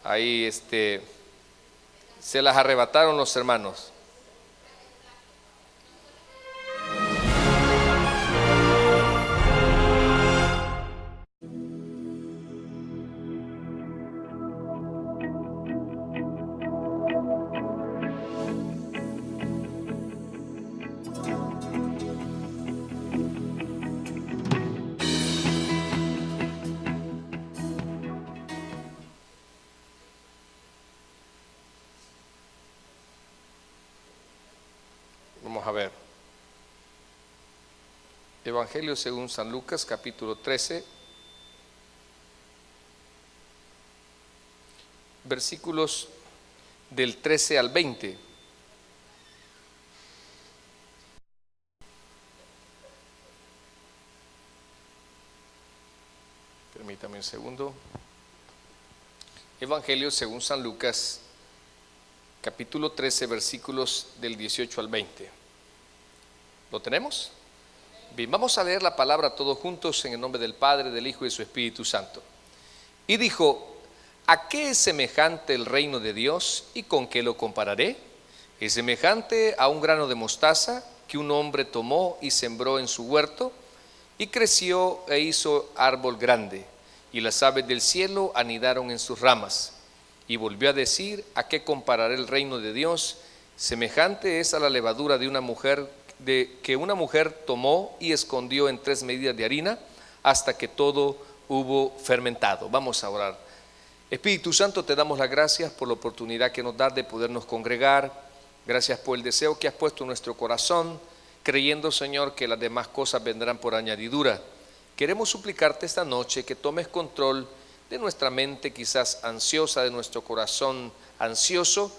Ahí se las arrebataron los hermanos. Vamos a ver. Evangelio según San Lucas, capítulo 13, versículos del 13 al 20. Permítame un segundo. Evangelio según San Lucas, capítulo 13, versículos del 18 al 20. ¿Lo tenemos? Bien, vamos a leer la palabra todos juntos en el nombre del Padre, del Hijo y de su Espíritu Santo. Y dijo: ¿a qué es semejante el reino de Dios y con qué lo compararé? Es semejante a un grano de mostaza que un hombre tomó y sembró en su huerto, y creció e hizo árbol grande, y las aves del cielo anidaron en sus ramas. Y volvió a decir: ¿a qué compararé el reino de Dios? Semejante es a la levadura de una mujer que una mujer tomó y escondió en 3 medidas de harina hasta que todo hubo fermentado. Vamos a orar. Espíritu Santo, te damos las gracias por la oportunidad que nos das de podernos congregar. Gracias por el deseo que has puesto en nuestro corazón, creyendo, Señor, que las demás cosas vendrán por añadidura. Queremos suplicarte esta noche que tomes control de nuestra mente quizás ansiosa, de nuestro corazón ansioso.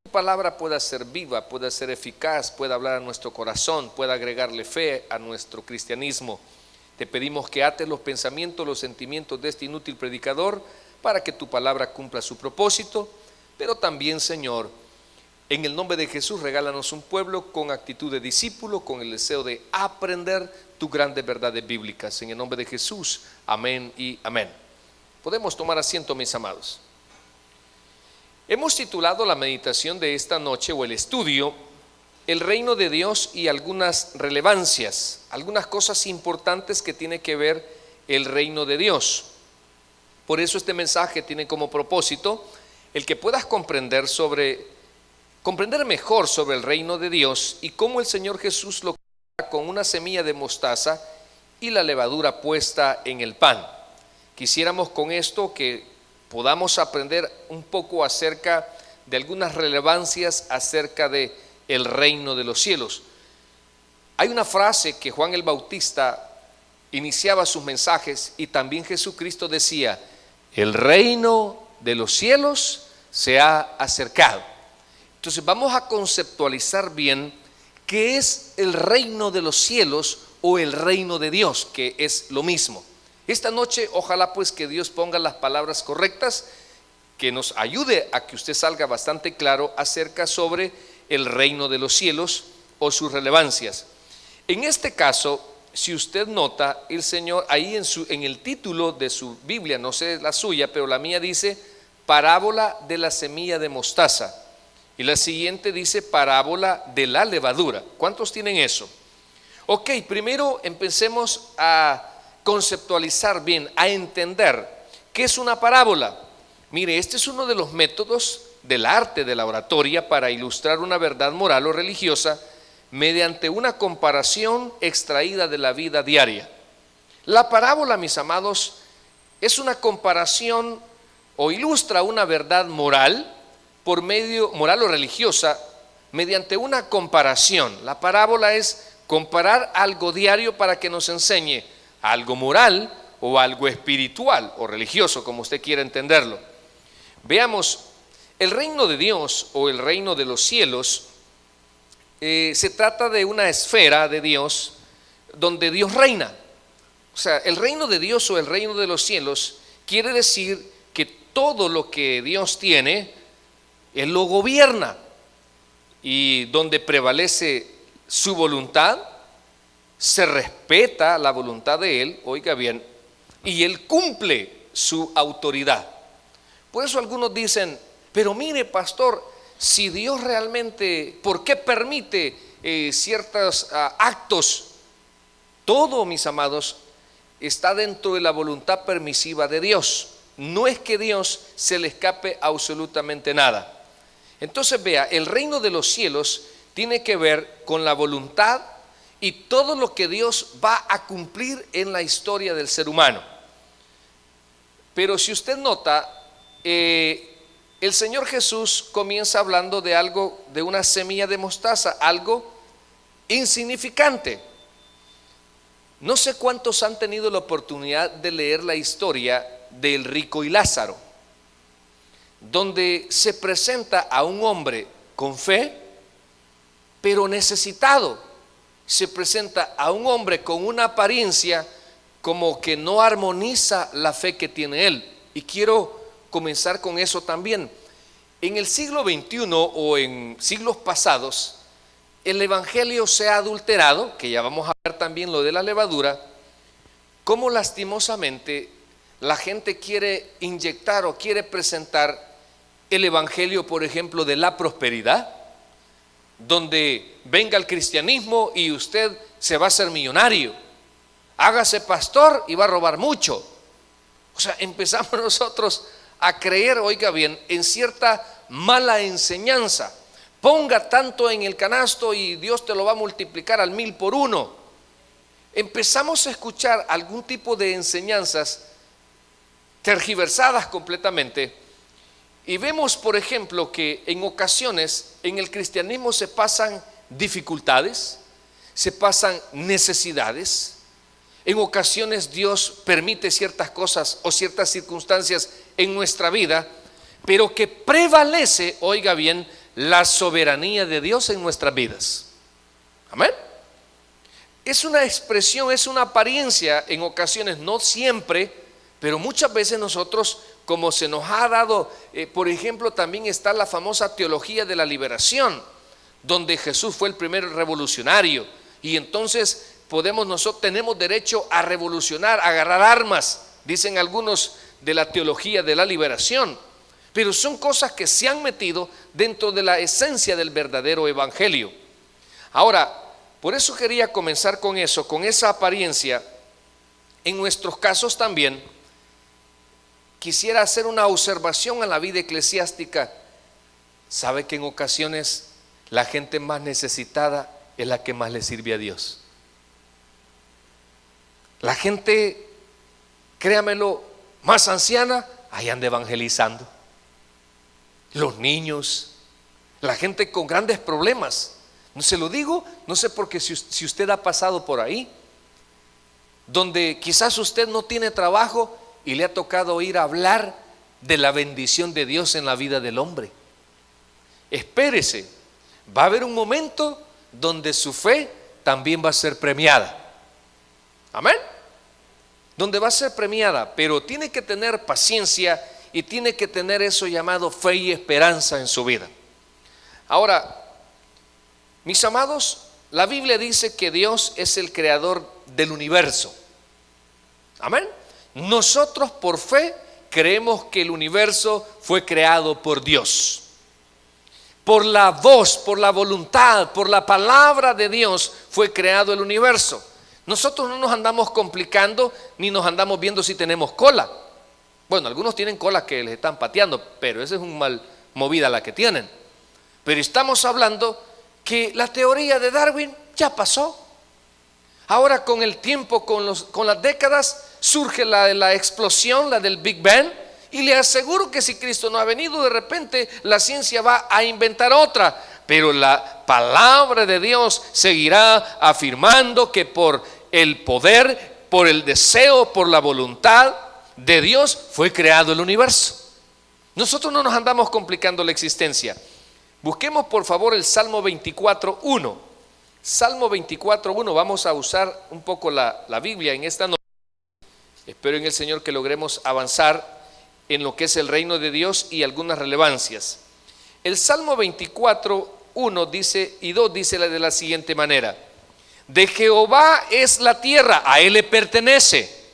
Tu palabra pueda ser viva, pueda ser eficaz, pueda hablar a nuestro corazón, pueda agregarle fe a nuestro cristianismo. Te pedimos que ates los pensamientos, los sentimientos de este inútil predicador para que tu palabra cumpla su propósito, pero también, Señor, en el nombre de Jesús, regálanos un pueblo con actitud de discípulo, con el deseo de aprender tus grandes verdades bíblicas. En el nombre de Jesús, amén y amén. Podemos tomar asiento, mis amados. Hemos titulado la meditación de esta noche, o el estudio, el reino de Dios y algunas relevancias, algunas cosas importantes que tiene que ver el reino de Dios. Por eso este mensaje tiene como propósito el que puedas comprender mejor sobre el reino de Dios y cómo el Señor Jesús lo compara con una semilla de mostaza y la levadura puesta en el pan. Quisiéramos con esto que podamos aprender un poco acerca de algunas relevancias acerca de el reino de los cielos. Hay una frase que Juan el Bautista iniciaba sus mensajes y también Jesucristo decía: el reino de los cielos se ha acercado. Entonces vamos a conceptualizar bien qué es el reino de los cielos o el reino de Dios, que es lo mismo. Esta noche ojalá pues que Dios ponga las palabras correctas, que nos ayude a que usted salga bastante claro acerca sobre el reino de los cielos o sus relevancias. En este caso, si usted nota, el Señor ahí en el título de su Biblia, no sé la suya, pero la mía dice parábola de la semilla de mostaza, y la siguiente dice parábola de la levadura. ¿Cuántos tienen eso? Ok, primero empecemos a conceptualizar bien, a entender qué es una parábola. Mire, este es uno de los métodos del arte de la oratoria para ilustrar una verdad moral o religiosa mediante una comparación extraída de la vida diaria. La parábola, mis amados, es una comparación o ilustra una verdad moral por medio moral o religiosa mediante una comparación. La parábola es comparar algo diario para que nos enseñe algo moral o algo espiritual o religioso, como usted quiera entenderlo. Veamos, el reino de Dios o el reino de los cielos se trata de una esfera de Dios donde Dios reina. O sea, el reino de Dios o el reino de los cielos quiere decir que todo lo que Dios tiene, Él lo gobierna, y donde prevalece su voluntad, se respeta la voluntad de Él, oiga bien, y Él cumple su autoridad. Por eso algunos dicen, pero mire, pastor, si Dios realmente, ¿por qué permite ciertos actos? Todo, mis amados, está dentro de la voluntad permisiva de Dios. No es que Dios se le escape absolutamente nada. Entonces vea, el reino de los cielos tiene que ver con la voluntad y todo lo que Dios va a cumplir en la historia del ser humano. Pero si usted nota, el Señor Jesús comienza hablando de algo, de una semilla de mostaza, algo insignificante. No sé cuántos han tenido la oportunidad de leer la historia del rico y Lázaro, donde se presenta a un hombre con fe, pero necesitado. Se presenta a un hombre con una apariencia como que no armoniza la fe que tiene él. Y quiero comenzar con eso también. En el siglo XXI o en siglos pasados, el evangelio se ha adulterado, que ya vamos a ver también lo de la levadura, cómo lastimosamente la gente quiere inyectar o quiere presentar el evangelio, por ejemplo, de la prosperidad, donde venga el cristianismo y usted se va a hacer millonario, hágase pastor y va a robar mucho. O sea, empezamos nosotros a creer, oiga bien, en cierta mala enseñanza. Ponga tanto en el canasto y Dios te lo va a multiplicar al 1000 por 1. Empezamos a escuchar algún tipo de enseñanzas tergiversadas completamente, y vemos, por ejemplo, que en ocasiones en el cristianismo se pasan dificultades, se pasan necesidades. En ocasiones Dios permite ciertas cosas o ciertas circunstancias en nuestra vida, pero que prevalece, oiga bien, la soberanía de Dios en nuestras vidas. Amén. Es una expresión, es una apariencia en ocasiones, no siempre, pero muchas veces nosotros, como se nos ha dado, por ejemplo, también está la famosa teología de la liberación, donde Jesús fue el primer revolucionario, y entonces nosotros tenemos derecho a revolucionar, a agarrar armas, dicen algunos de la teología de la liberación, pero son cosas que se han metido dentro de la esencia del verdadero evangelio. Ahora, por eso quería comenzar con eso, con esa apariencia. En nuestros casos también quisiera hacer una observación a la vida eclesiástica. ¿Sabe que en ocasiones la gente más necesitada es la que más le sirve a Dios? La gente, créamelo, más anciana, ahí anda evangelizando. Los niños, la gente con grandes problemas. No se lo digo, no sé, porque si usted ha pasado por ahí, donde quizás usted no tiene trabajo y le ha tocado ir a hablar de la bendición de Dios en la vida del hombre. Espérese, va a haber un momento donde su fe también va a ser premiada. Amén. Donde va a ser premiada, pero tiene que tener paciencia y tiene que tener eso llamado fe y esperanza en su vida. Ahora, mis amados, la Biblia dice que Dios es el creador del universo. Amén. Nosotros por fe creemos que el universo fue creado por Dios. Por la voz, por la voluntad, por la palabra de Dios fue creado el universo. Nosotros no nos andamos complicando ni nos andamos viendo si tenemos cola. Bueno, algunos tienen colas que les están pateando, pero esa es una mal movida la que tienen. Pero estamos hablando que la teoría de Darwin ya pasó. Ahora con el tiempo, con las décadas, surge la explosión, la del Big Bang, y le aseguro que si Cristo no ha venido, de repente la ciencia va a inventar otra, pero la palabra de Dios seguirá afirmando que por el poder, por el deseo, por la voluntad de Dios fue creado el universo. Nosotros no nos andamos complicando la existencia. Busquemos por favor el Salmo 24:1. Salmo 24:1, vamos a usar un poco la Biblia en esta noche. Espero en el Señor que logremos avanzar en lo que es el reino de Dios y algunas relevancias. El Salmo 24:1 dice y 2 dice de la siguiente manera: de Jehová es la tierra, a Él le pertenece,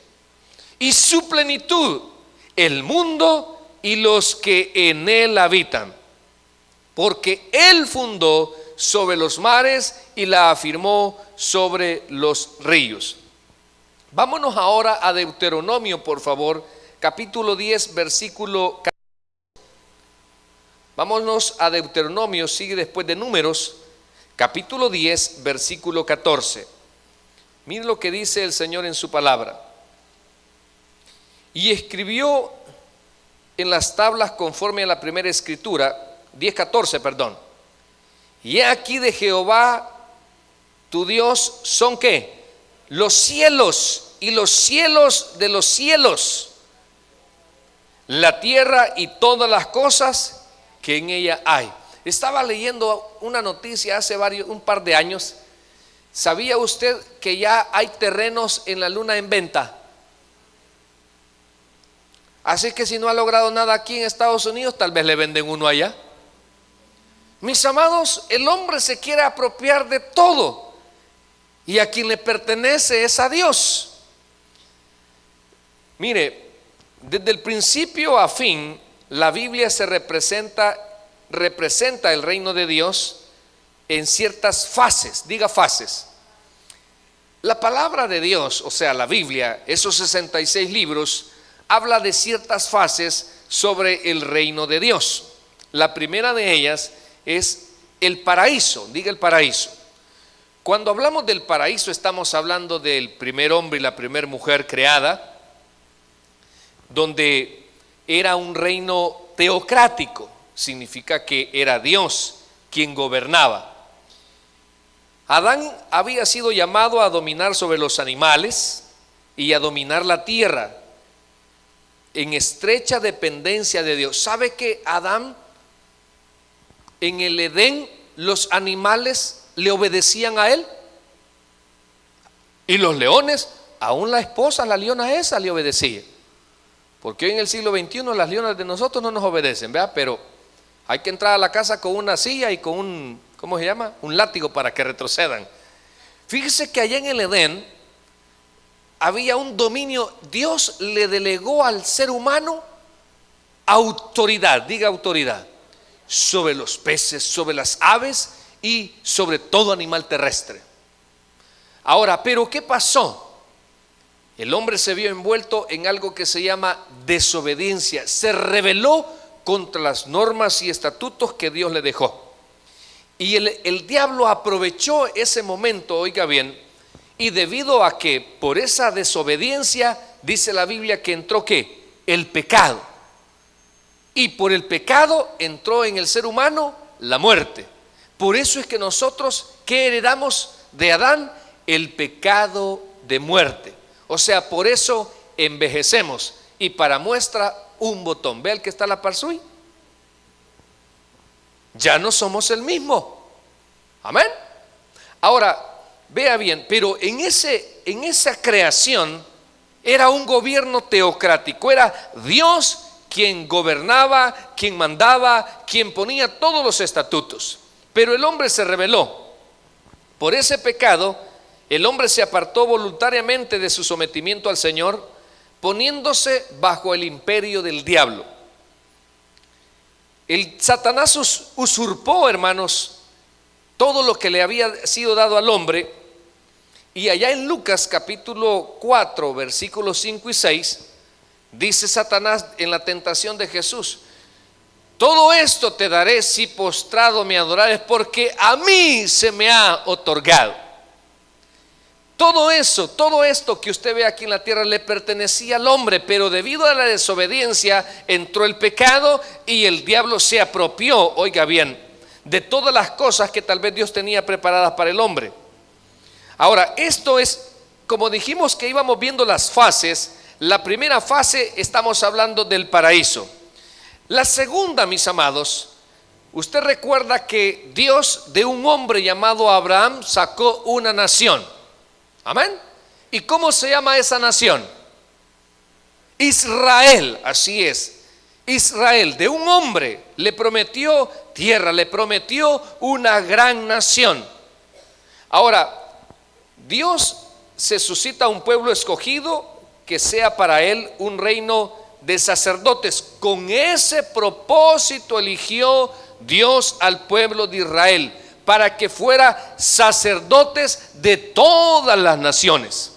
y su plenitud, el mundo y los que en él habitan, porque él fundó sobre los mares y la afirmó sobre los ríos. Vámonos ahora a Deuteronomio, por favor, capítulo 10, versículo 14. Vámonos a Deuteronomio, sigue después de Números, capítulo 10, versículo 14. Miren lo que dice el Señor en su palabra. Y escribió en las tablas conforme a la primera escritura, 10:14, perdón. Y he aquí de Jehová tu Dios son ¿qué? Los cielos y los cielos de los cielos, la tierra y todas las cosas que en ella hay. Estaba leyendo una noticia hace un par de años. ¿Sabía usted que ya hay terrenos en la luna en venta? Así que si no ha logrado nada aquí en Estados Unidos, tal vez le venden uno allá. Mis amados, el hombre se quiere apropiar de todo, y a quien le pertenece es a Dios. Mire, desde el principio a fin, la Biblia representa el reino de Dios en ciertas fases. Diga fases. La palabra de Dios, o sea, la Biblia, esos 66 libros, habla de ciertas fases sobre el reino de Dios. La primera de ellas es el paraíso. Diga el paraíso. Cuando hablamos del paraíso, estamos hablando del primer hombre y la primera mujer creada, donde era un reino teocrático. Significa que era Dios quien gobernaba. Adán había sido llamado a dominar sobre los animales y a dominar la tierra en estrecha dependencia de Dios. ¿Sabe que Adán, en el Edén, los animales le obedecían a él? Y los leones, aún la esposa, la leona esa, le obedecía. Porque hoy en el siglo XXI las leonas de nosotros no nos obedecen, ¿verdad? Pero hay que entrar a la casa con una silla y con un, ¿cómo se llama? Un látigo para que retrocedan. Fíjese que allá en el Edén había un dominio. Dios le delegó al ser humano autoridad, diga autoridad, sobre los peces, sobre las aves y sobre todo animal terrestre. Ahora, ¿pero qué pasó? El hombre se vio envuelto en algo que se llama desobediencia. Se rebeló contra las normas y estatutos que Dios le dejó. Y el diablo aprovechó ese momento, oiga bien, y debido a que por esa desobediencia, dice la Biblia que entró ¿qué? El pecado. Y por el pecado entró en el ser humano la muerte. Por eso es que nosotros, ¿qué heredamos de Adán? El pecado de muerte. O sea, por eso envejecemos. Y para muestra, un botón. ¿Ve el que está a la par suya? Ya no somos el mismo. Amén. Ahora, vea bien, pero en esa creación era un gobierno teocrático. Era Dios quien gobernaba, quien mandaba, quien ponía todos los estatutos. Pero el hombre se rebeló. Por ese pecado, el hombre se apartó voluntariamente de su sometimiento al Señor, poniéndose bajo el imperio del diablo. El Satanás usurpó, hermanos, todo lo que le había sido dado al hombre. Y allá en Lucas capítulo 4, versículos 5 y 6, dice Satanás en la tentación de Jesús: todo esto te daré si postrado me adorares, porque a mí se me ha otorgado. Todo esto que usted ve aquí en la tierra le pertenecía al hombre, pero debido a la desobediencia entró el pecado y el diablo se apropió, oiga bien, de todas las cosas que tal vez Dios tenía preparadas para el hombre. Ahora, esto es, como dijimos que íbamos viendo las fases. La primera fase estamos hablando del paraíso. La segunda, mis amados, usted recuerda que Dios de un hombre llamado Abraham sacó una nación. Amén. ¿Y cómo se llama esa nación? Israel, así es. Israel, de un hombre le prometió tierra, le prometió una gran nación. Ahora, Dios se suscita un pueblo escogido que sea para él un reino de sacerdotes. Con ese propósito eligió Dios al pueblo de Israel, para que fuera sacerdotes de todas las naciones.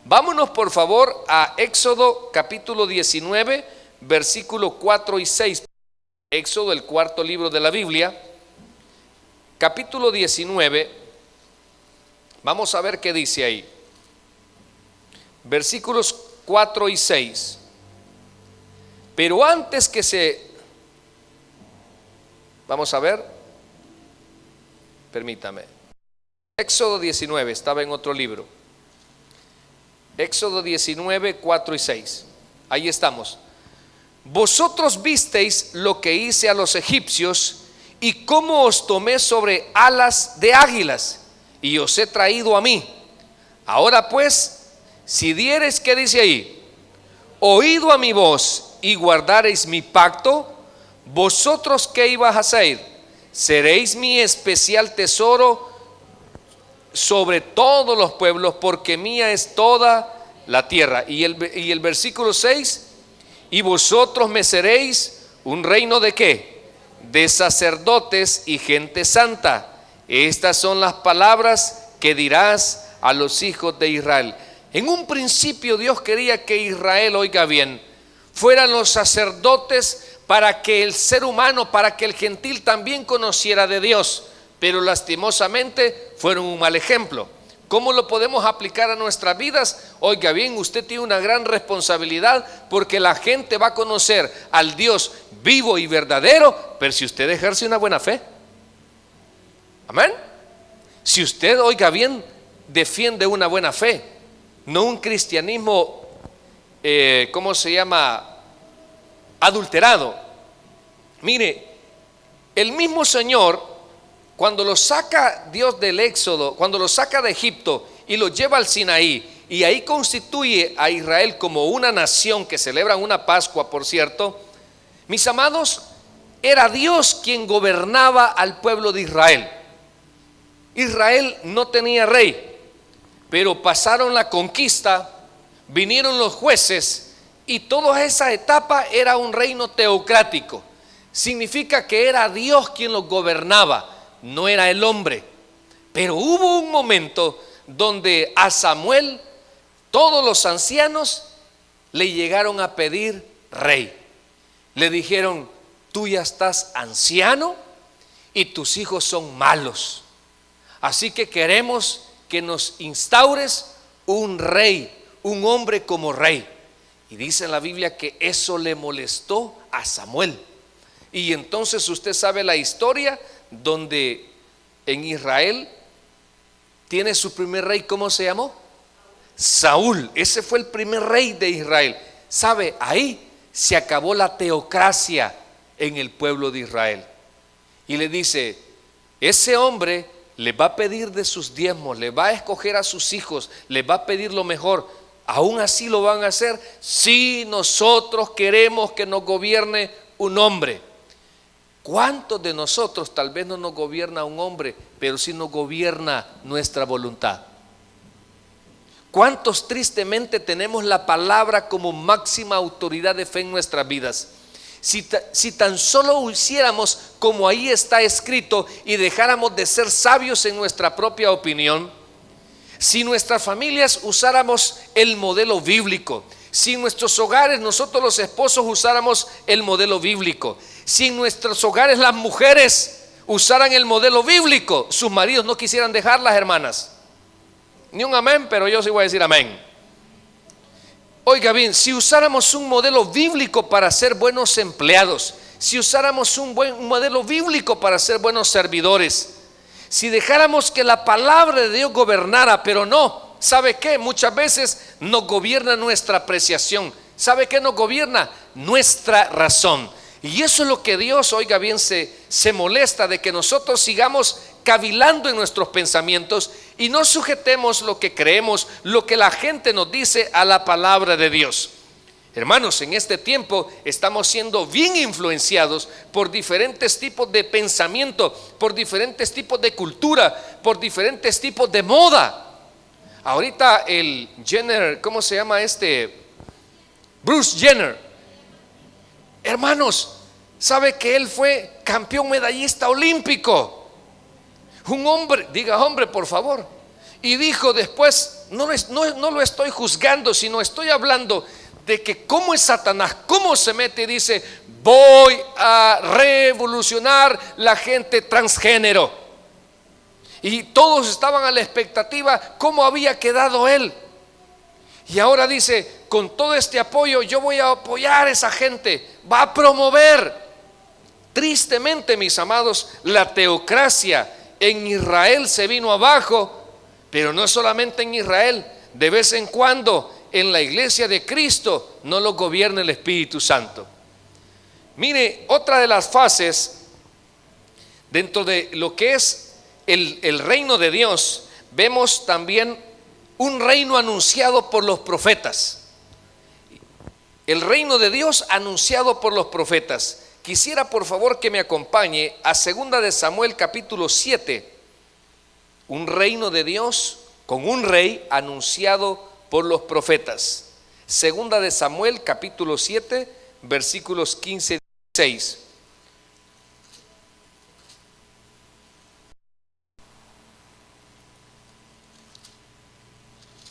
Vámonos por favor a Éxodo capítulo 19, versículo 4 y 6. Éxodo, el cuarto libro de la Biblia, capítulo 19. Vamos a ver qué dice ahí. Versículos 4 y 6. Pero antes que vamos a ver, permítame. Éxodo 19, estaba en otro libro. Éxodo 19, 4 y 6. Ahí estamos. Vosotros visteis lo que hice a los egipcios y cómo os tomé sobre alas de águilas y os he traído a mí. Ahora pues, si diereis, ¿qué dice ahí? Oído a mi voz y guardareis mi pacto, vosotros ¿qué ibas a hacer? Seréis mi especial tesoro sobre todos los pueblos, porque mía es toda la tierra. Y el versículo 6, y vosotros me seréis un reino de ¿qué? De sacerdotes y gente santa. Estas son las palabras que dirás a los hijos de Israel. En un principio Dios quería que Israel, oiga bien, fueran los sacerdotes para que el ser humano, para que el gentil también conociera de Dios, pero lastimosamente fueron un mal ejemplo. ¿Cómo lo podemos aplicar a nuestras vidas? Oiga bien, usted tiene una gran responsabilidad, porque la gente va a conocer al Dios vivo y verdadero, pero si usted ejerce una buena fe. Amén. Si usted, oiga bien, defiende una buena fe, no un cristianismo, ¿cómo se llama? Adulterado. Mire, el mismo Señor, cuando lo saca Dios del Éxodo, cuando lo saca de Egipto y lo lleva al Sinaí, y ahí constituye a Israel como una nación que celebra una Pascua, por cierto, mis amados, era Dios quien gobernaba al pueblo de Israel. Israel no tenía rey, pero pasaron la conquista, vinieron los jueces, y toda esa etapa era un reino teocrático. Significa que era Dios quien los gobernaba, no era el hombre. Pero hubo un momento donde a Samuel todos los ancianos le llegaron a pedir rey. Le dijeron: tú ya estás anciano y tus hijos son malos, así que queremos que nos instaures un rey, un hombre como rey. Y dice en la Biblia que eso le molestó a Samuel. Y entonces usted sabe la historia donde en Israel tiene su primer rey. ¿Cómo se llamó? Saúl. Ese fue el primer rey de Israel. ¿Sabe? Ahí se acabó la teocracia en el pueblo de Israel. Y le dice: ese hombre le va a pedir de sus diezmos, le va a escoger a sus hijos, le va a pedir lo mejor. ¿Aún así lo van a hacer? Sí, nosotros queremos que nos gobierne un hombre. ¿Cuántos de nosotros tal vez no nos gobierna un hombre, pero sí nos gobierna nuestra voluntad? ¿Cuántos tristemente tenemos la palabra como máxima autoridad de fe en nuestras vidas? Si tan solo hiciéramos como ahí está escrito y dejáramos de ser sabios en nuestra propia opinión, si nuestras familias usáramos el modelo bíblico, si en nuestros hogares nosotros los esposos usáramos el modelo bíblico, si en nuestros hogares las mujeres usaran el modelo bíblico, sus maridos no quisieran dejarlas, hermanas. Ni un amén, pero yo sí voy a decir amén. Oiga bien, si usáramos un modelo bíblico para ser buenos empleados, si usáramos un modelo bíblico para ser buenos servidores, si dejáramos que la palabra de Dios gobernara, pero no, ¿sabe qué? Muchas veces nos gobierna nuestra apreciación. ¿Sabe qué nos gobierna? Nuestra razón. Y eso es lo que Dios, oiga bien, se molesta de que nosotros sigamos cavilando en nuestros pensamientos y no sujetemos lo que creemos, lo que la gente nos dice, a la palabra de Dios. Hermanos, en este tiempo estamos siendo bien influenciados por diferentes tipos de pensamiento, por diferentes tipos de cultura, por diferentes tipos de moda. Ahorita el Jenner, ¿cómo se llama este? Bruce Jenner. Hermanos, ¿sabe que él fue campeón medallista olímpico? Un hombre, diga hombre por favor. Y dijo después, no lo estoy juzgando, sino estoy hablando de que cómo es Satanás, cómo se mete y dice: voy a revolucionar la gente transgénero. Y todos estaban a la expectativa cómo había quedado él. Y ahora dice: con todo este apoyo yo voy a apoyar a esa gente, va a promover. Tristemente, mis amados, la teocracia en Israel se vino abajo. Pero no solamente en Israel, de vez en cuando en la iglesia de Cristo no lo gobierna el Espíritu Santo. Mire, otra de las fases dentro de lo que es el reino de Dios, vemos también un reino anunciado por los profetas. El reino de Dios anunciado por los profetas. Quisiera por favor que me acompañe a 2 de Samuel capítulo 7. Un reino de Dios con un rey anunciado por los profetas. 2 de Samuel capítulo 7 versículos 15 y 16.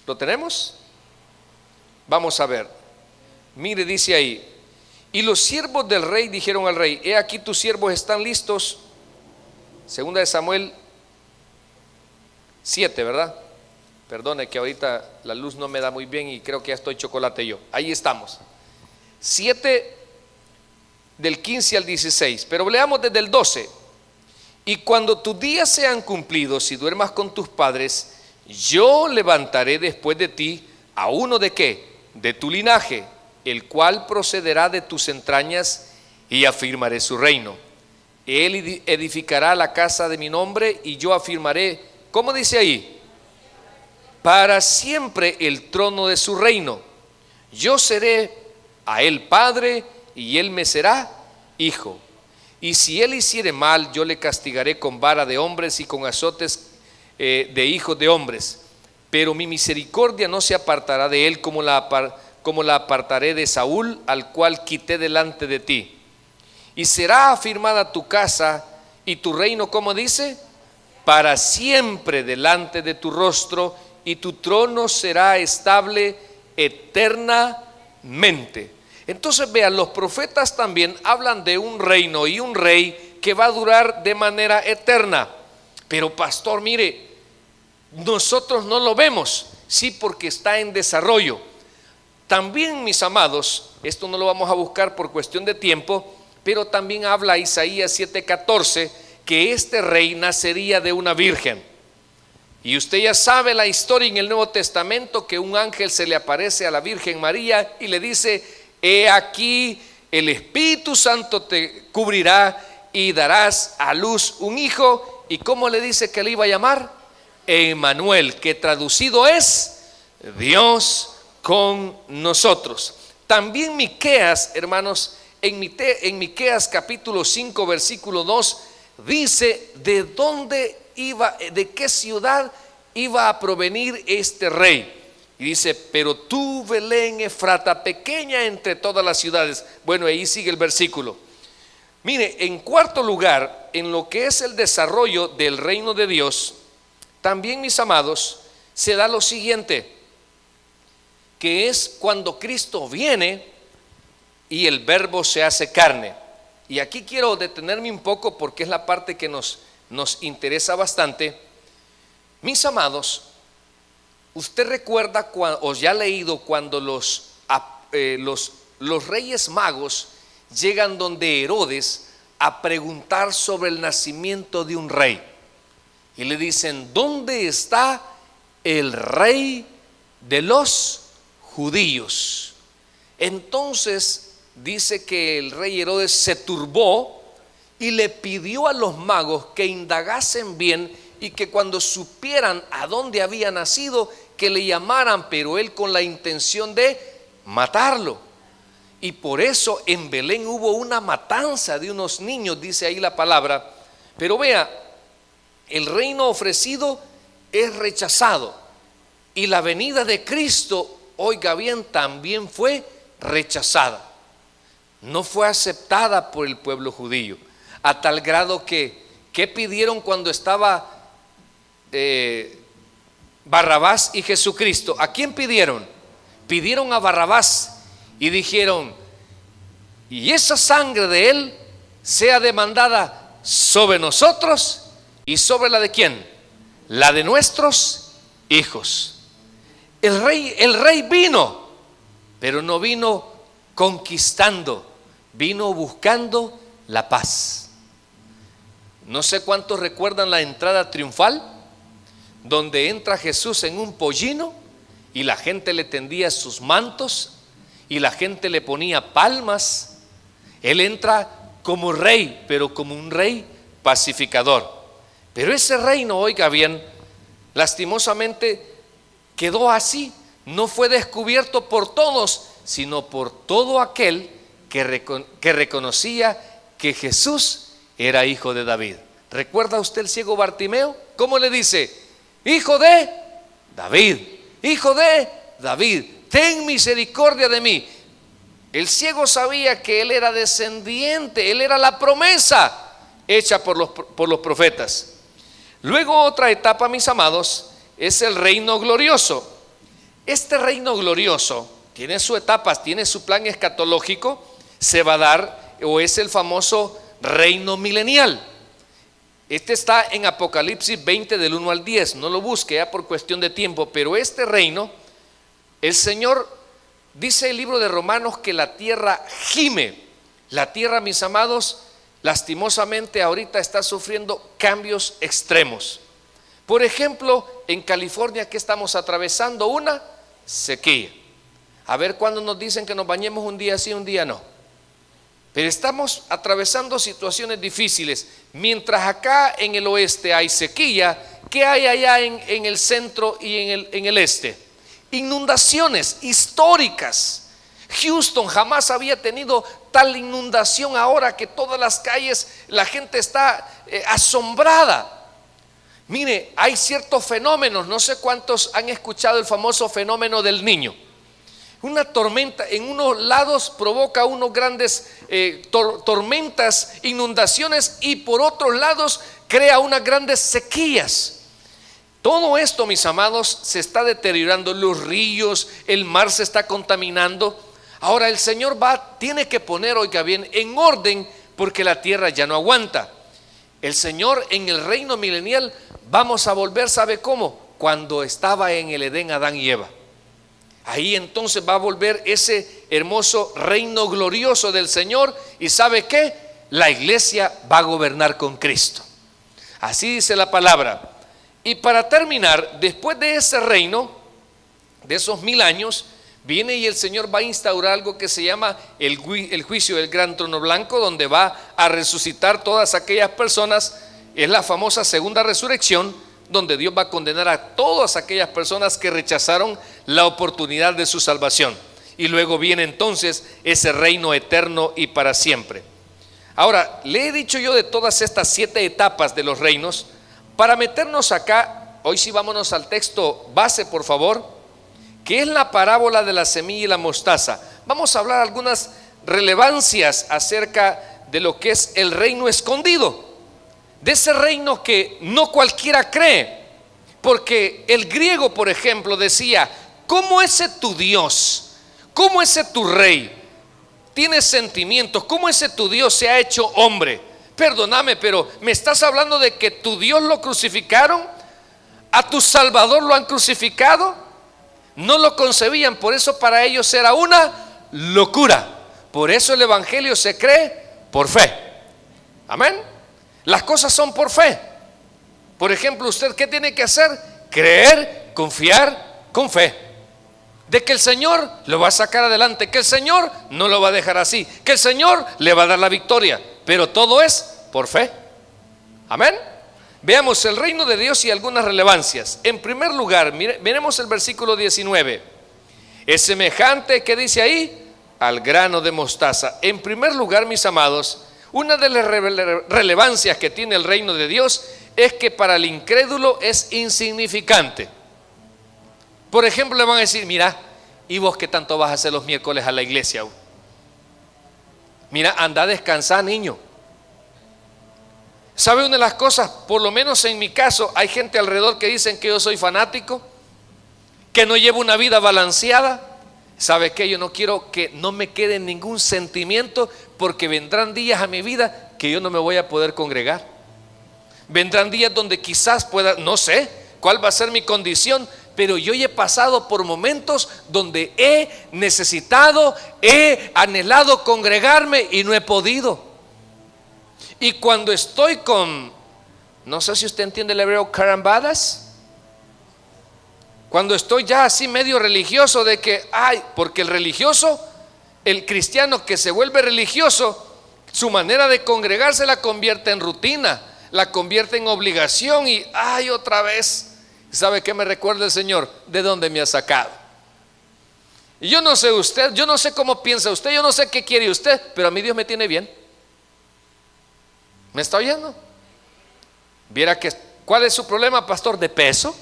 ¿Lo tenemos? Vamos a ver. Mire, dice ahí: y los siervos del rey dijeron al rey: he aquí tus siervos están listos. 2 de Samuel 7, ¿verdad? Perdone que ahorita la luz no me da muy bien y creo que ya estoy chocolate yo. Ahí estamos. 7 del 15 al 16. Pero leamos desde el 12. Y cuando tus días sean cumplidos y duermas con tus padres, yo levantaré después de ti a uno de ¿qué? De tu linaje, el cual procederá de tus entrañas, y afirmaré su reino. Él edificará la casa de mi nombre, y yo afirmaré, ¿cómo dice ahí? Para siempre el trono de su reino. Yo seré a él padre, y él me será hijo. Y si él hiciere mal, yo le castigaré con vara de hombres y con azotes de hijos de hombres. Pero mi misericordia no se apartará de él como la apartaré de Saúl, al cual quité delante de ti. Y será afirmada tu casa y tu reino, como dice, para siempre delante de tu rostro, y tu trono será estable eternamente. Entonces vean, los profetas también hablan de un reino y un rey que va a durar de manera eterna. Pero pastor, mire, nosotros no lo vemos. Sí, porque está en desarrollo. También, mis amados, esto no lo vamos a buscar por cuestión de tiempo, pero también habla Isaías 7:14 que este rey nacería de una virgen. Y usted ya sabe la historia en el Nuevo Testamento, que un ángel se le aparece a la Virgen María y le dice: he aquí el Espíritu Santo te cubrirá y darás a luz un hijo. ¿Y cómo le dice que le iba a llamar? Emmanuel, que traducido es Dios con nosotros. También Miqueas, hermanos, en Miqueas capítulo 5 versículo 2 dice de dónde iba, de qué ciudad iba a provenir este rey. Y dice: pero tú, Belén Efrata, pequeña entre todas las ciudades. Bueno, ahí sigue el versículo. Mire, en cuarto lugar, en lo que es el desarrollo del reino de Dios, también, mis amados, se da lo siguiente, que es cuando Cristo viene y el verbo se hace carne. Y aquí quiero detenerme un poco porque es la parte que nos interesa bastante. Mis amados, usted recuerda o ya ha leído cuando los reyes magos llegan donde Herodes a preguntar sobre el nacimiento de un rey. Y le dicen: ¿dónde está el rey de los judíos? Entonces dice que el rey Herodes se turbó y le pidió a los magos que indagasen bien y que cuando supieran a dónde había nacido, que le llamaran, pero él con la intención de matarlo. Y por eso en Belén hubo una matanza de unos niños, dice ahí la palabra. Pero vea, el reino ofrecido es rechazado, y la venida de Cristo, oiga bien, también fue rechazada. no fue aceptada por el pueblo judío, a tal grado que, ¿qué pidieron cuando estaba Barrabás y Jesucristo? ¿A quién pidieron? Pidieron a Barrabás y dijeron: y esa sangre de él sea demandada sobre nosotros y sobre la de ¿quién? La de nuestros hijos. El rey vino, pero no vino conquistando, vino buscando la paz. No sé cuántos recuerdan la entrada triunfal, donde entra Jesús en un pollino y la gente le tendía sus mantos y la gente le ponía palmas. Él entra como rey, pero como un rey pacificador. Pero ese reino, oiga bien, lastimosamente quedó así. No fue descubierto por todos, sino por todo aquel que reconocía que Jesús era hijo de David. ¿Recuerda usted el ciego Bartimeo? ¿Cómo le dice? Hijo de David, hijo de David, ten misericordia de mí. El ciego sabía que él era descendiente, él era la promesa hecha por los profetas. Luego otra etapa, mis amados, es el reino glorioso. Este reino glorioso tiene sus etapas, tiene su plan escatológico, se va a dar, o es el famoso reino milenial. Este está en Apocalipsis 20 del 1 al 10, no lo busque ya por cuestión de tiempo, pero este reino, el Señor dice el libro de Romanos que la tierra gime. La tierra, mis amados, lastimosamente ahorita está sufriendo cambios extremos. Por ejemplo, en California, ¿qué estamos atravesando? Una sequía. A ver cuándo nos dicen que nos bañemos un día sí, un día no. Pero estamos atravesando situaciones difíciles. Mientras acá en el oeste hay sequía, ¿qué hay allá en el centro y en el este? Inundaciones históricas. Houston jamás había tenido tal inundación ahora que todas las calles, la gente está asombrada. Mire, hay ciertos fenómenos, no sé cuántos han escuchado el famoso fenómeno del Niño. Una tormenta en unos lados provoca unos grandes tormentas, inundaciones, y por otros lados crea unas grandes sequías. Todo esto, mis amados, se está deteriorando. Los ríos, el mar se está contaminando. Ahora el Señor tiene que poner, oiga bien, en orden, porque la tierra ya no aguanta. El Señor en el reino milenial vamos a volver, ¿sabe cómo? Cuando estaba en el Edén Adán y Eva. Ahí entonces va a volver ese hermoso reino glorioso del Señor. ¿Y sabe qué? La iglesia va a gobernar con Cristo. Así dice la palabra. Y para terminar, después de ese reino, de esos 1000 años, viene y el Señor va a instaurar algo que se llama el juicio del gran trono blanco, donde va a resucitar todas aquellas personas. Es la famosa segunda resurrección, donde Dios va a condenar a todas aquellas personas que rechazaron la oportunidad de su salvación. Y luego viene entonces ese reino eterno y para siempre. Ahora, le he dicho yo de todas estas 7 etapas de los reinos. Para meternos acá, hoy sí vámonos al texto base, por favor, que es la parábola de la semilla y la mostaza. Vamos a hablar algunas relevancias acerca de lo que es el reino escondido, de ese reino que no cualquiera cree, porque el griego, por ejemplo, decía: ¿cómo ese tu Dios? ¿Cómo ese tu rey tiene sentimientos? ¿Cómo ese tu Dios se ha hecho hombre? Perdóname, pero ¿me estás hablando de que tu Dios lo crucificaron? ¿A tu Salvador lo han crucificado? No lo concebían, por eso para ellos era una locura. Por eso el evangelio se cree por fe. Amén. Las cosas son por fe. Por ejemplo, ¿usted qué tiene que hacer? Creer, confiar con fe, de que el Señor lo va a sacar adelante, que el Señor no lo va a dejar así, que el Señor le va a dar la victoria. Pero todo es por fe. Amén. Veamos el reino de Dios y algunas relevancias. En primer lugar, miremos el versículo 19. Es semejante, ¿qué dice ahí? Al grano de mostaza. En primer lugar, mis amados, una de las relevancias que tiene el reino de Dios es que para el incrédulo es insignificante. Por ejemplo, le van a decir: mira, ¿y vos qué tanto vas a hacer los miércoles a la iglesia? Mira, anda a descansar, niño. ¿Sabe una de las cosas? Por lo menos en mi caso, hay gente alrededor que dicen que yo soy fanático, que no llevo una vida balanceada. ¿Sabe qué? Yo no quiero que no me quede ningún sentimiento, porque vendrán días a mi vida que yo no me voy a poder congregar. Vendrán días donde quizás pueda, no sé cuál va a ser mi condición, pero yo ya he pasado por momentos donde he necesitado, he anhelado congregarme y no he podido. Y cuando estoy con, no sé si usted entiende el hebreo, carambadas, cuando estoy ya así medio religioso de que, porque el religioso, el cristiano que se vuelve religioso, su manera de congregarse la convierte en rutina, la convierte en obligación y, otra vez. ¿Sabe qué me recuerda el Señor? ¿De dónde me ha sacado? Y yo no sé usted, yo no sé cómo piensa usted, yo no sé qué quiere usted, pero a mí Dios me tiene bien. ¿Me está oyendo? Viera que, ¿cuál es su problema, pastor? ¿De peso?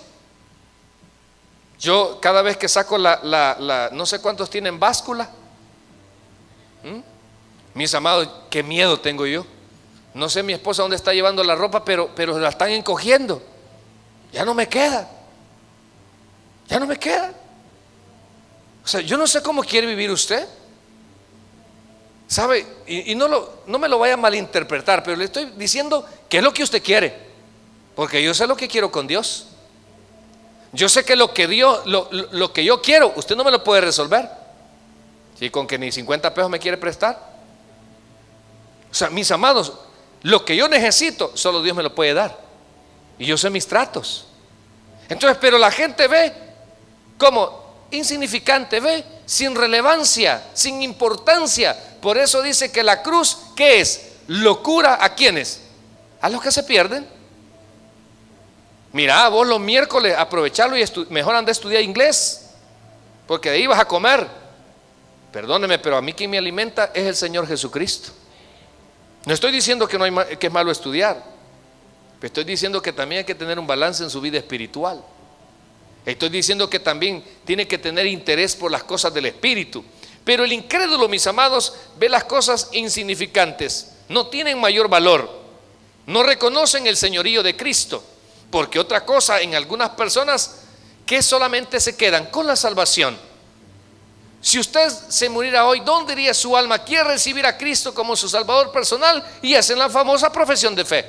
Yo cada vez que saco no sé cuántos tienen báscula. Mis amados, qué miedo tengo yo. No sé mi esposa dónde está llevando la ropa, pero la están encogiendo. Ya no me queda. Ya no me queda. O sea, yo no sé cómo quiere vivir usted. ¿Sabe? Y no me lo vaya a malinterpretar, pero le estoy diciendo qué es lo que usted quiere, porque yo sé lo que quiero con Dios. Yo sé que lo que yo quiero, usted no me lo puede resolver. ¿Sí? Con que ni 50 pesos me quiere prestar. O sea, mis amados, lo que yo necesito, solo Dios me lo puede dar. Y yo sé mis tratos. Entonces, pero la gente ve como insignificante, ve sin relevancia, sin importancia. Por eso dice que la cruz, ¿qué es? Locura. ¿A quiénes? A los que se pierden. Mira, vos los miércoles aprovecharlo y mejor anda a estudiar inglés, porque de ahí vas a comer. Perdóneme, pero a mí quien me alimenta es el Señor Jesucristo. No estoy diciendo que es malo estudiar, pero estoy diciendo que también hay que tener un balance en su vida espiritual. Estoy diciendo que también tiene que tener interés por las cosas del Espíritu. Pero el incrédulo, mis amados, ve las cosas insignificantes, no tienen mayor valor, no reconocen el señorío de Cristo. Porque otra cosa, en algunas personas que solamente se quedan con la salvación. Si usted se muriera hoy, ¿dónde iría su alma? Quiere recibir a Cristo como su Salvador personal y hacen la famosa profesión de fe.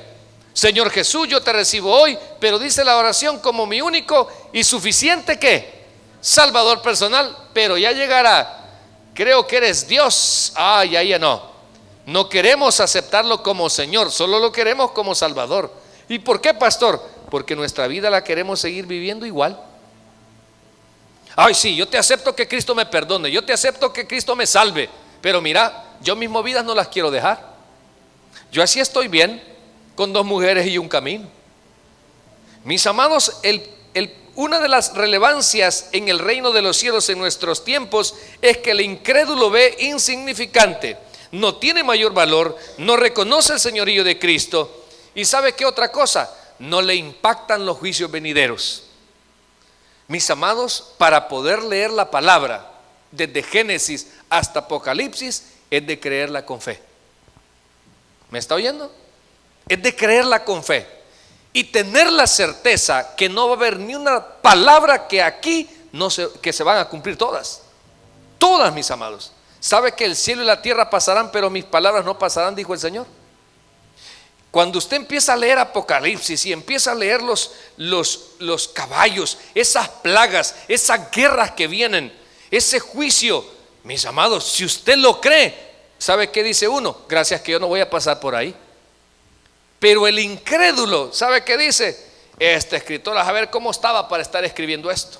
Señor Jesús, yo te recibo hoy, pero dice la oración como mi único y suficiente ¿qué? Salvador personal, pero ya llegará. Creo que eres Dios. Ya no. No queremos aceptarlo como Señor, solo lo queremos como Salvador. ¿Y por qué, pastor? Porque nuestra vida la queremos seguir viviendo igual. Sí, yo te acepto que Cristo me perdone, yo te acepto que Cristo me salve, pero mira, yo mis movidas no las quiero dejar. Yo así estoy bien, con 2 mujeres y un camino. Mis amados, una de las relevancias en el reino de los cielos en nuestros tiempos es que el incrédulo ve insignificante, no tiene mayor valor, no reconoce el señorío de Cristo. ¿Y sabe qué otra cosa? No le impactan los juicios venideros. Mis amados, para poder leer la palabra desde Génesis hasta Apocalipsis es de creerla con fe. ¿Me está oyendo? Es de creerla con fe y tener la certeza que no va a haber ni una palabra que aquí que se van a cumplir todas. Todas, mis amados. ¿Sabe que el cielo y la tierra pasarán, pero mis palabras no pasarán? Dijo el Señor. Cuando usted empieza a leer Apocalipsis y empieza a leer los caballos, esas plagas, esas guerras que vienen, ese juicio, mis amados, si usted lo cree, ¿sabe qué dice uno? Gracias que yo no voy a pasar por ahí. Pero el incrédulo, ¿sabe qué dice? Este escritor, a ver cómo estaba para estar escribiendo esto.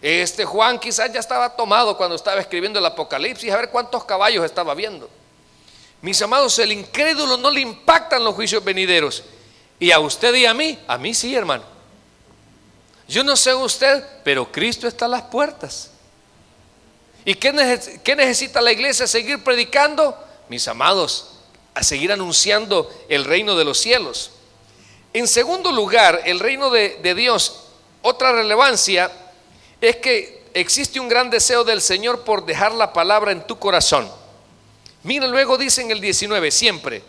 Este Juan quizás ya estaba tomado cuando estaba escribiendo el Apocalipsis, a ver cuántos caballos estaba viendo. Mis amados, el incrédulo no le impactan los juicios venideros. Y a usted y a mí sí, hermano. Yo no sé usted, pero Cristo está a las puertas. ¿Y qué necesita la iglesia? ¿Seguir predicando? Mis amados, a seguir anunciando el reino de los cielos. En segundo lugar, el reino de Dios, otra relevancia es que existe un gran deseo del Señor por dejar la palabra en tu corazón. Miren, luego dice en el 19, siempre,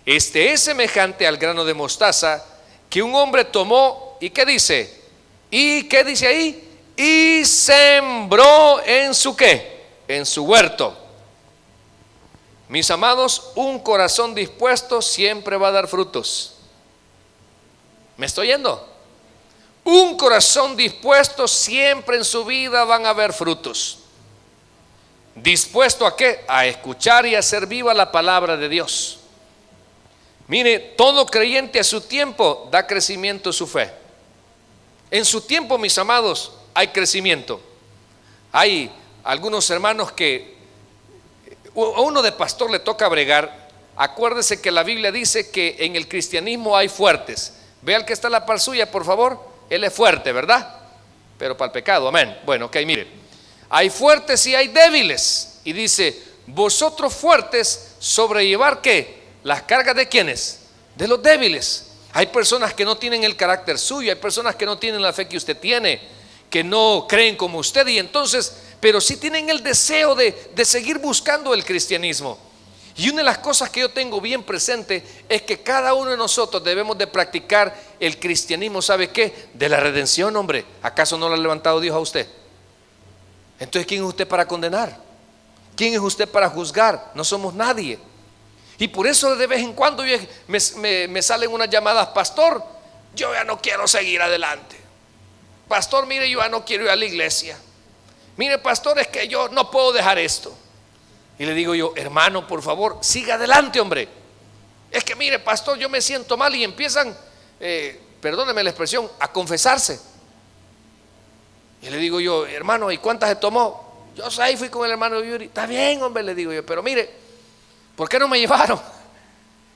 este es semejante al grano de mostaza que un hombre tomó, ¿y qué dice? ¿Y qué dice ahí? Y sembró en su ¿qué? En su huerto. Mis amados, un corazón dispuesto siempre va a dar frutos. ¿Me estoy yendo? Un corazón dispuesto siempre en su vida van a haber frutos. ¿Dispuesto a qué? A escuchar y a hacer viva la palabra de Dios. Mire, todo creyente a su tiempo da crecimiento a su fe. En su tiempo, mis amados, hay crecimiento. Hay algunos hermanos que a uno de pastor le toca bregar. Acuérdese que la Biblia dice que en el cristianismo hay fuertes. Vea al que está a la par suya, por favor. Él es fuerte, ¿verdad? Pero para el pecado, amén. Bueno, ok, mire. Hay fuertes y hay débiles. Y dice, vosotros fuertes sobrellevar ¿qué? Las cargas de ¿quiénes? De los débiles. Hay personas que no tienen el carácter suyo. Hay personas que no tienen la fe que usted tiene, que no creen como usted. Y entonces, pero sí tienen el deseo de seguir buscando el cristianismo. Y una de las cosas que yo tengo bien presente es que cada uno de nosotros debemos de practicar el cristianismo. ¿Sabe qué? De la redención, hombre. ¿Acaso no lo ha levantado Dios a usted? Entonces, ¿quién es usted para condenar? ¿Quién es usted para juzgar? No somos nadie. Y por eso de vez en cuando me salen unas llamadas: pastor, yo ya no quiero seguir adelante. Pastor, mire, yo ya no quiero ir a la iglesia. Mire, pastor, es que yo no puedo dejar esto. Y le digo yo: hermano, por favor, siga adelante, hombre. Es que mire, pastor, yo me siento mal. Y empiezan, perdóneme la expresión, a confesarse. Y le digo yo: hermano, ¿y cuántas se tomó? Yo ahí fui con el hermano Yuri. Está bien, hombre, le digo yo, pero mire, ¿por qué no me llevaron?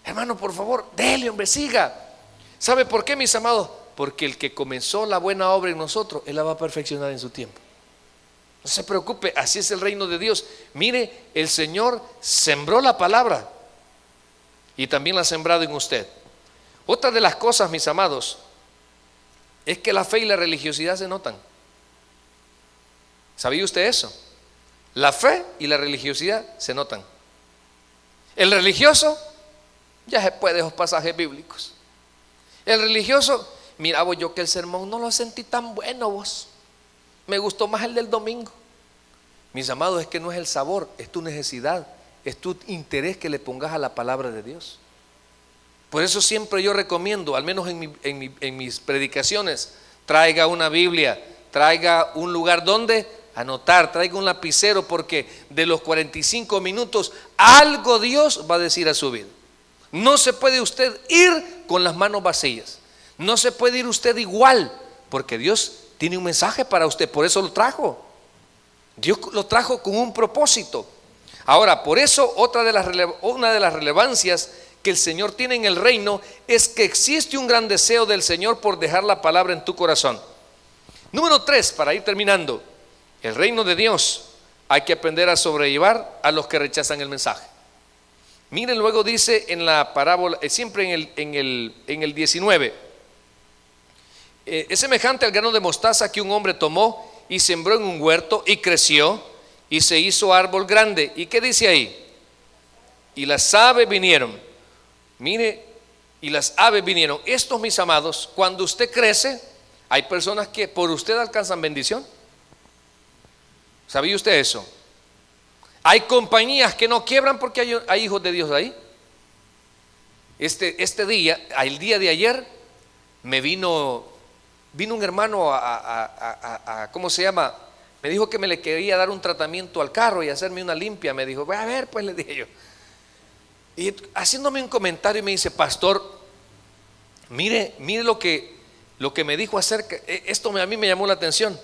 Hermano, por favor, dele, hombre, siga. ¿Sabe por qué, mis amados? Porque el que comenzó la buena obra en nosotros, Él la va a perfeccionar en su tiempo. No se preocupe, así es el reino de Dios. Mire, el Señor sembró la palabra y también la ha sembrado en usted. Otra de las cosas, mis amados, es que la fe y la religiosidad se notan. ¿Sabía usted eso? La fe y la religiosidad se notan. El religioso ya se puede esos pasajes bíblicos. El religioso, mira vos, yo que el sermón no lo sentí tan bueno, vos. Me gustó más el del domingo. Mis amados, es que no es el sabor, es tu necesidad, es tu interés que le pongas a la palabra de Dios. Por eso siempre yo recomiendo, al menos en mis predicaciones, traiga una Biblia, traiga un lugar donde anotar, traiga un lapicero, porque de los 45 minutos algo Dios va a decir a su vida. No se puede usted ir con las manos vacías. No se puede ir usted igual, porque Dios tiene un mensaje para usted. Por eso lo trajo. Dios lo trajo con un propósito. Ahora, por eso una de las relevancias que el Señor tiene en el reino es que existe un gran deseo del Señor por dejar la palabra en tu corazón. Número 3, para ir terminando. El reino de Dios hay que aprender a sobrellevar a los que rechazan el mensaje. Miren, luego dice en la parábola, siempre en el 19, es semejante al grano de mostaza que un hombre tomó y sembró en un huerto y creció y se hizo árbol grande. ¿Y qué dice ahí? Y las aves vinieron. Mire, y las aves vinieron. Estos, mis amados, cuando usted crece, hay personas que por usted alcanzan bendición. ¿Sabía usted eso? Hay compañías que no quiebran porque hay hijos de Dios ahí. Este día, el día de ayer, me vino un hermano ¿cómo se llama? Me dijo que me le quería dar un tratamiento al carro y hacerme una limpia. Me dijo, a ver, pues, le dije yo. Y haciéndome un comentario me dice: pastor, mire lo que me dijo acerca, esto a mí me llamó la atención.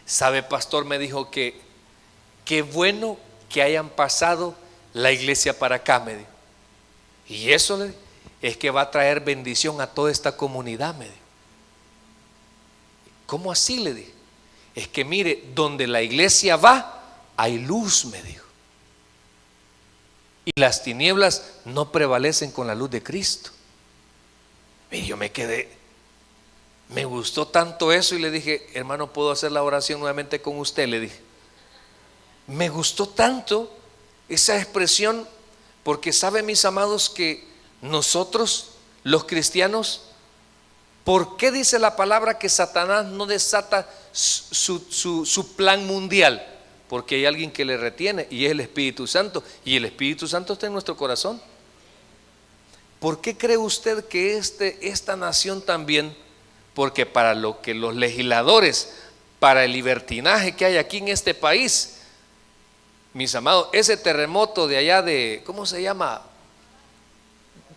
¿Sabe, pastor? Me dijo que qué bueno que hayan pasado la iglesia para acá, me dijo. Y eso es que va a traer bendición a toda esta comunidad, me dijo. ¿Cómo así? Le dije. Es que mire, donde la iglesia va, hay luz, me dijo. Y las tinieblas no prevalecen con la luz de Cristo. Y yo me gustó tanto eso y le dije: hermano, ¿puedo hacer la oración nuevamente con usted? Le dije. Me gustó tanto esa expresión, porque saben, mis amados, que nosotros, los cristianos, ¿por qué dice la palabra que Satanás no desata su plan mundial? Porque hay alguien que le retiene, y es el Espíritu Santo, y el Espíritu Santo está en nuestro corazón. ¿Por qué cree usted que esta nación también? Porque para lo que los legisladores, para el libertinaje que hay aquí en este país, mis amados, ese terremoto de allá de, ¿cómo se llama?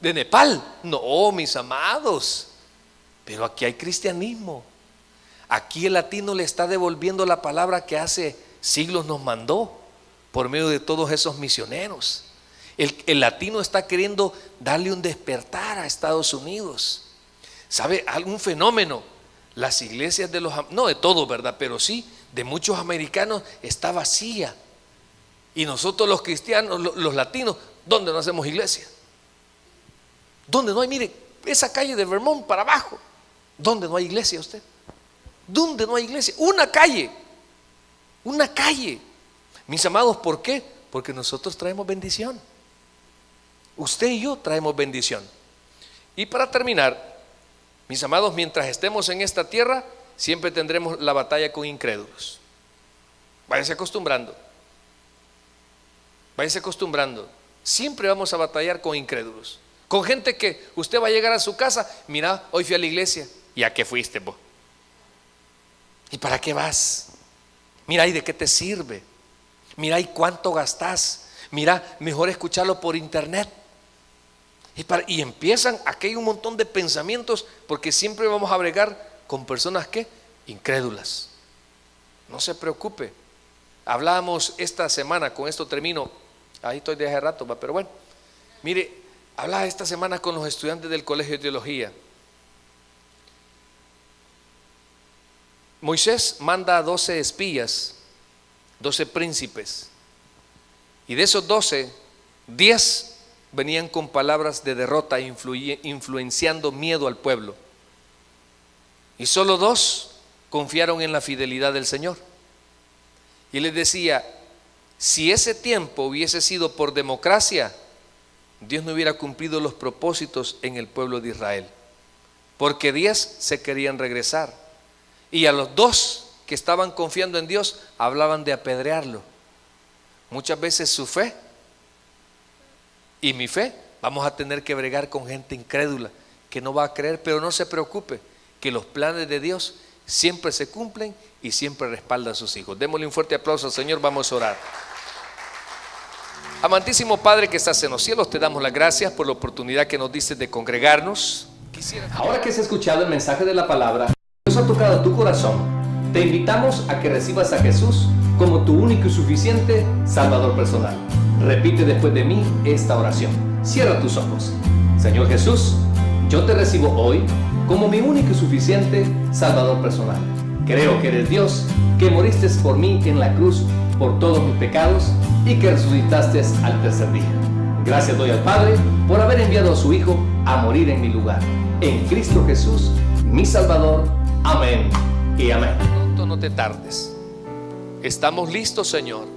De Nepal. No, mis amados, pero aquí hay cristianismo. Aquí el latino le está devolviendo la palabra que hace siglos nos mandó por medio de todos esos misioneros. El latino está queriendo darle un despertar a Estados Unidos. ¿Sabe? Algún fenómeno. Las iglesias de no de todos, ¿verdad? Pero sí, de muchos americanos está vacía. Y nosotros los cristianos, los latinos, ¿dónde no hacemos iglesia? ¿Dónde no hay? Mire, esa calle de Vermont para abajo, ¿dónde no hay iglesia usted? ¿Dónde no hay iglesia? Una calle. Mis amados, ¿por qué? Porque nosotros traemos bendición. Usted y yo traemos bendición. Y para terminar, mis amados, mientras estemos en esta tierra, siempre tendremos la batalla con incrédulos. Váyase acostumbrando. Siempre vamos a batallar con incrédulos. Con gente que usted va a llegar a su casa, mira, hoy fui a la iglesia. ¿Y a qué fuiste vos? ¿Y para qué vas? Mira, ¿y de qué te sirve? Mira, ¿y cuánto gastás? Mira, mejor escucharlo por internet. Y empiezan, aquí hay un montón de pensamientos, porque siempre vamos a bregar con personas que incrédulas. No se preocupe. Hablábamos esta semana, con esto termino, ahí estoy de hace rato, pero bueno, mire, hablaba esta semana con los estudiantes del Colegio de Teología. Moisés manda a 12 espías, 12 príncipes, y de esos 12, 10 venían con palabras de derrota, influenciando miedo al pueblo, y solo 2 confiaron en la fidelidad del Señor. Y les decía, si ese tiempo hubiese sido por democracia, Dios no hubiera cumplido los propósitos en el pueblo de Israel, porque 10 se querían regresar, y a los 2 que estaban confiando en Dios hablaban de apedrearlo. Muchas veces su fe y mi fe, vamos a tener que bregar con gente incrédula que no va a creer, pero no se preocupe, que los planes de Dios siempre se cumplen y siempre respalda a sus hijos. Démosle un fuerte aplauso al Señor, vamos a orar. Amantísimo Padre que estás en los cielos, te damos las gracias por la oportunidad que nos diste de congregarnos. Ahora que has escuchado el mensaje de la palabra, Dios ha tocado tu corazón, te invitamos a que recibas a Jesús como tu único y suficiente Salvador personal. Repite después de mí esta oración. Cierra tus ojos. Señor Jesús, yo te recibo hoy como mi único y suficiente Salvador personal. Creo que eres Dios, que moriste por mí en la cruz por todos mis pecados y que resucitaste al tercer día. Gracias doy al Padre por haber enviado a su Hijo a morir en mi lugar. En Cristo Jesús, mi Salvador. Amén y amén. Pronto, no te tardes. Estamos listos, Señor.